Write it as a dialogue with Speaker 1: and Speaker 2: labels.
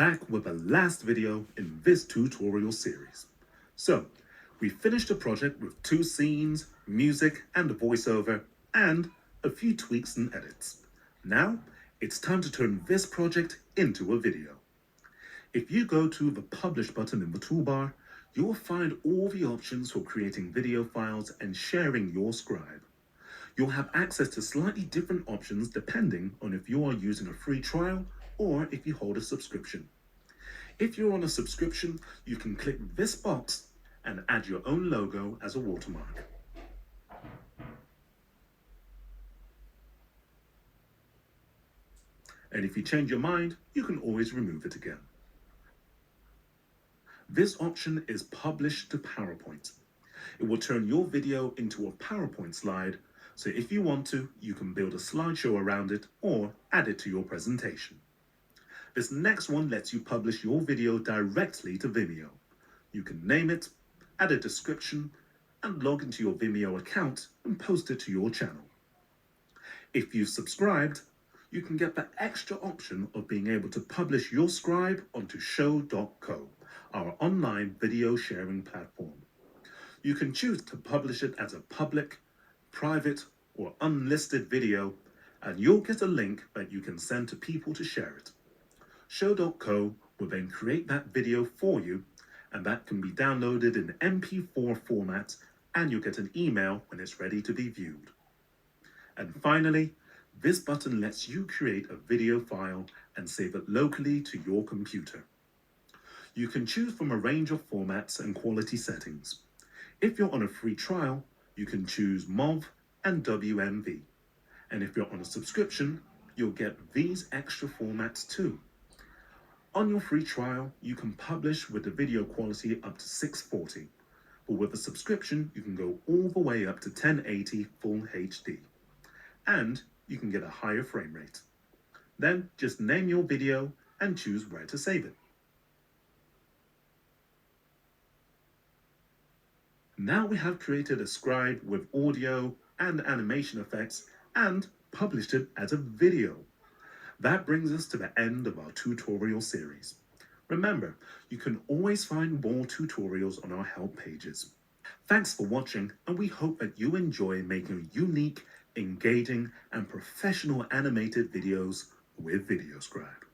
Speaker 1: Back with the last video in this tutorial series. So, we finished a project with 2 scenes, music and a voiceover, and a few tweaks and edits. Now, it's time to turn this project into a video. If you go to the Publish button in the toolbar, you will find all the options for creating video files and sharing your scribe. You'll have access to slightly different options depending on if you are using a free trial or if you hold a subscription. If you're on a subscription, you can click this box and add your own logo as a watermark. And if you change your mind, you can always remove it again. This option is Publish to PowerPoint. It will turn your video into a PowerPoint slide, so if you want to, you can build a slideshow around it or add it to your presentation. This next one lets you publish your video directly to Vimeo. You can name it, add a description, and log into your Vimeo account and post it to your channel. If you've subscribed, you can get the extra option of being able to publish your scribe onto show.co, our online video sharing platform. You can choose to publish it as a public, private, or unlisted video, and you'll get a link that you can send to people to share it. Show.co will then create that video for you, and that can be downloaded in MP4 format, and you'll get an email when it's ready to be viewed. And finally, this button lets you create a video file and save it locally to your computer. You can choose from a range of formats and quality settings. If you're on a free trial, you can choose MOV and WMV. And if you're on a subscription, you'll get these extra formats too. On your free trial, you can publish with the video quality up to 640, but with a subscription, you can go all the way up to 1080 Full HD, and you can get a higher frame rate. Then just name your video and choose where to save it. Now we have created a scribe with audio and animation effects and published it as a video. That brings us to the end of our tutorial series. Remember, you can always find more tutorials on our help pages. Thanks for watching, and we hope that you enjoy making unique, engaging, and professional animated videos with Videoscribe.